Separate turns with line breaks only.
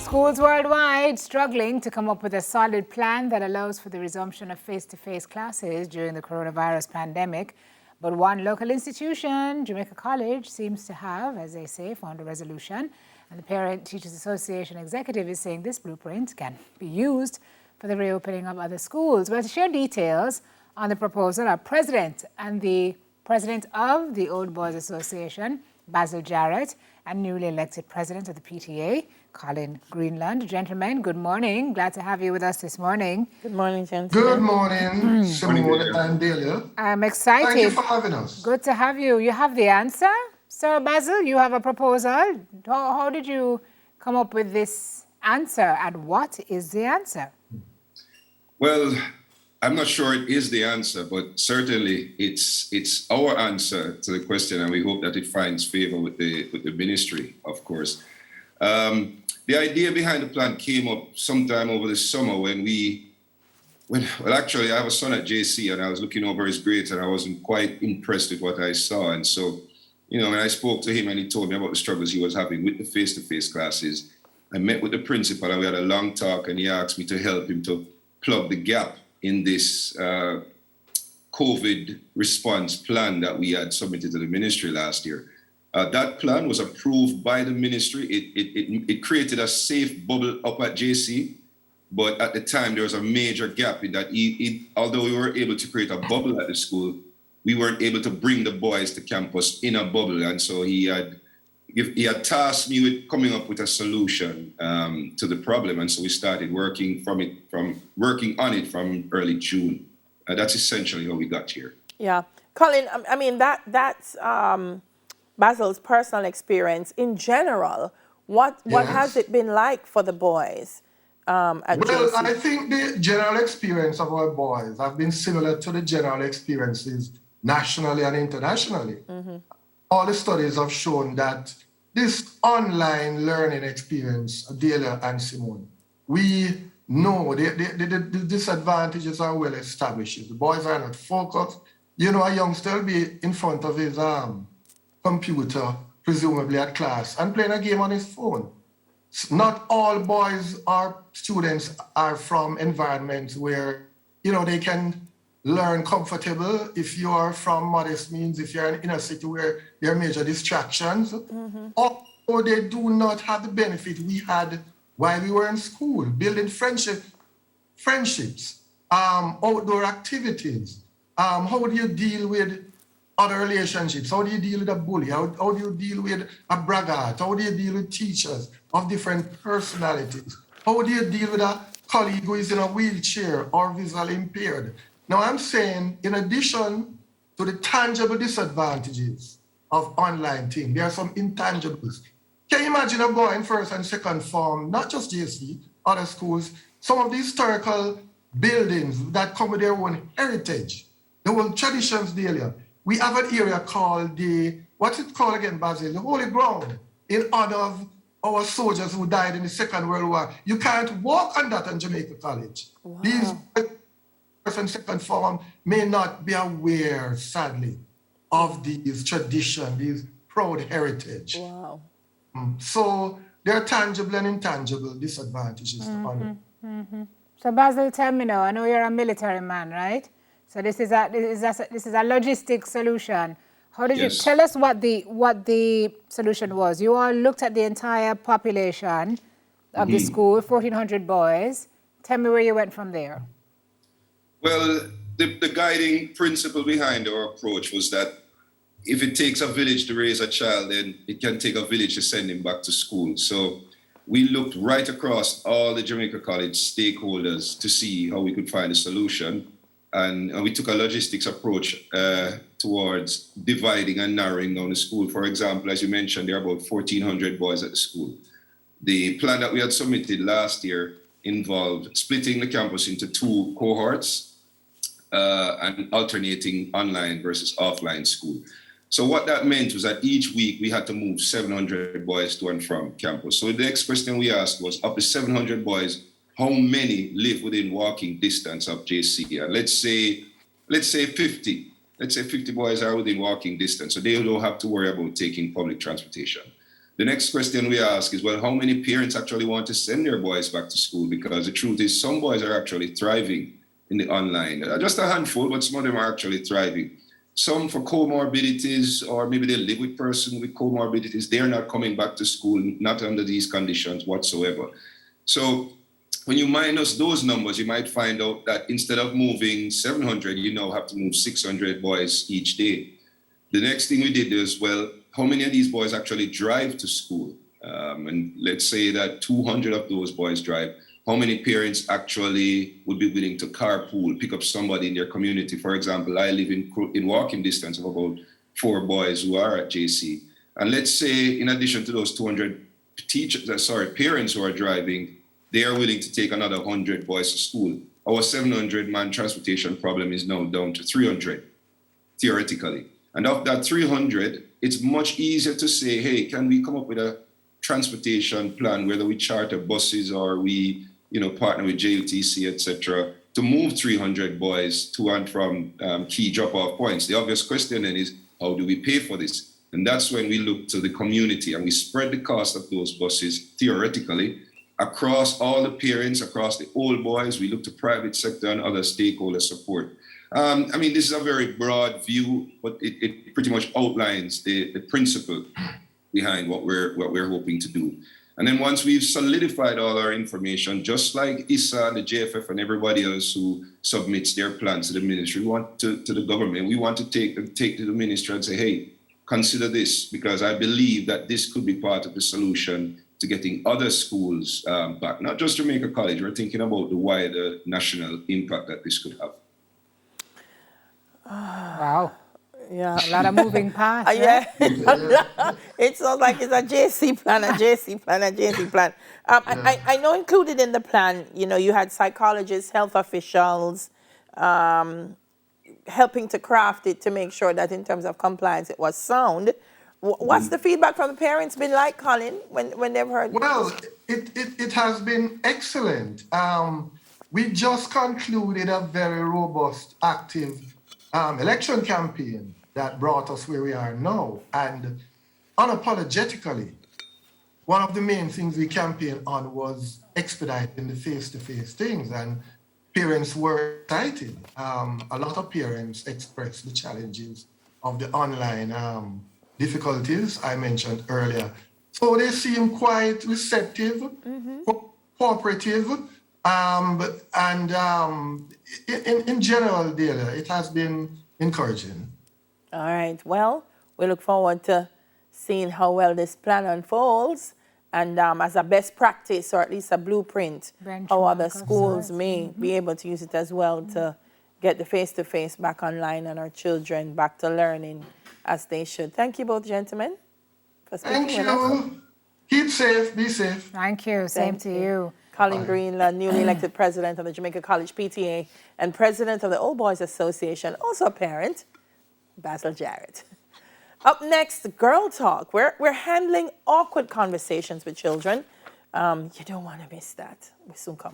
Schools worldwide struggling to come up with a solid plan that allows for the resumption of face-to-face classes during the coronavirus pandemic. But one local institution, Jamaica College, seems to have, as they say, found a resolution. And the Parent Teachers Association executive is saying this blueprint can be used for the reopening of other schools. Well, to share details on the proposal, our president and the president of the Old Boys Association, Basil Jarrett, and newly elected president of the PTA, Colin Greenland. Gentlemen, good morning. Glad to have you with us this morning.
Good morning, gentlemen.
Good morning, Simone and Delia.
I'm excited.
Thank you for having us.
Good to have you. You have the answer? Sir Basil, you have a proposal. How did you come up with this answer, and what is the answer?
Well, I'm not sure it is the answer, but certainly it's our answer to the question, and we hope that it finds favor with the ministry, of course. The idea behind the plan came up sometime over the summer when actually I have a son at JC, and I was looking over his grades and I wasn't quite impressed with what I saw. And so, when I spoke to him and he told me about the struggles he was having with the face-to-face classes, I met with the principal and we had a long talk, and he asked me to help him to plug the gap in this COVID response plan that we had submitted to the ministry last year. That plan was approved by the ministry. It created a safe bubble up at JC, but at the time there was a major gap in that although we were able to create a bubble at the school, we weren't able to bring the boys to campus in a bubble. And so he had tasked me with coming up with a solution to the problem. And so we started working on it from early June. That's essentially how we got here.
Yeah. Colin, I mean, that's Basil's personal experience. In general, what has it been like for the boys at JC?
I think the general experience of our boys have been similar to the general experiences nationally and internationally. Mm-hmm. All the studies have shown that this online learning experience, Delia and Simone, we know the disadvantages are well established. The boys are not focused. A youngster will be in front of his computer, presumably at class, and playing a game on his phone. Not all boys or students are from environments where, they can learn comfortable. If you are from modest means, if you're in a city where there are major distractions, mm-hmm. or they do not have the benefit we had while we were in school, building friendships, outdoor activities. How do you deal with other relationships? How do you deal with a bully? How do you deal with a braggart? How do you deal with teachers of different personalities? How do you deal with a colleague who is in a wheelchair or visually impaired? Now, I'm saying, in addition to the tangible disadvantages of online thing, there are some intangibles. Can you imagine a boy in first and second form, not just JC, other schools, some of the historical buildings that come with their own heritage, their own traditions daily. We have an area called what's it called again, Basil? The Holy Ground, in honor of our soldiers who died in the Second World War. You can't walk on that in Jamaica College. Wow. These first and second form may not be aware, sadly, of these traditions, these proud heritage.
Wow.
So there are tangible and intangible disadvantages to honor.
Mm-hmm. So Basil, tell me now, I know you're a military man, right? So this is a logistic solution. How did you tell us what the solution was? You all looked at the entire population of the school, 1,400 boys. Tell me where you went from there.
Well, the guiding principle behind our approach was that if it takes a village to raise a child, then it can take a village to send him back to school. So we looked right across all the Jamaica College stakeholders to see how we could find a solution. And we took a logistics approach towards dividing and narrowing down the school. For example, as you mentioned, there are about 1,400 boys at the school. The plan that we had submitted last year involved splitting the campus into 2 cohorts and alternating online versus offline school. So what that meant was that each week we had to move 700 boys to and from campus. So the next question we asked was, of the 700 boys, how many live within walking distance of JC? And let's say 50. Let's say 50 boys are within walking distance, so they don't have to worry about taking public transportation. The next question we ask is, well, how many parents actually want to send their boys back to school? Because the truth is some boys are actually thriving in the online. Just a handful, but some of them are actually thriving. Some for comorbidities, or maybe they live with person with comorbidities, they're not coming back to school, not under these conditions whatsoever. So when you minus those numbers, you might find out that instead of moving 700, you now have to move 600 boys each day. The next thing we did is, well, how many of these boys actually drive to school? And let's say that 200 of those boys drive. How many parents actually would be willing to carpool, pick up somebody in their community? For example, I live in walking distance of about 4 boys who are at JC. And let's say, in addition to those 200 parents who are driving, they are willing to take another 100 boys to school. Our 700-man transportation problem is now down to 300, theoretically. And of that 300, it's much easier to say, hey, can we come up with a transportation plan, whether we charter buses or we partner with JLTC, etc., to move 300 boys to and from key drop-off points. The obvious question then is, how do we pay for this? And that's when we look to the community and we spread the cost of those buses, theoretically, across all the parents, across the old boys. We look to private sector and other stakeholder support. This is a very broad view, but it pretty much outlines the principle behind what we're hoping to do. And then once we've solidified all our information, just like ISA, the JFF, and everybody else who submits their plans to the ministry, we want to the government, we want to take to the ministry and say, hey, consider this, because I believe that this could be part of the solution to getting other schools back, not just Jamaica College. We're thinking about the wider national impact that this could have.
Wow.
Yeah.
A lot of moving parts.
Yeah. It sounds like it's a JC plan, a JC plan, a JC plan. I know included in the plan, you had psychologists, health officials, helping to craft it to make sure that in terms of compliance it was sound. What's the feedback from the parents been like, Colin, when they've heard?
Well, it has been excellent. We just concluded a very robust, active election campaign that brought us where we are now. And unapologetically, one of the main things we campaigned on was expediting the face-to-face things, and parents were excited. A lot of parents expressed the challenges of the online difficulties I mentioned earlier. So they seem quite receptive, cooperative, and in general, Delia, it has been encouraging.
All right. Well, we look forward to seeing how well this plan unfolds, and as a best practice, or at least a blueprint, how other schools may be able to use it as well to get the face-to-face back online and our children back to learning as they should. Thank you both, gentlemen, for speaking with us.
Thank you. Keep safe, be safe.
Thank you. Same to you.
Colin Greenland, newly elected president of the Jamaica College PTA and president of the Old Boys Association, also a parent, Basil Jarrett. Up next, Girl Talk. We're handling awkward conversations with children. You don't want to miss that. We'll soon come.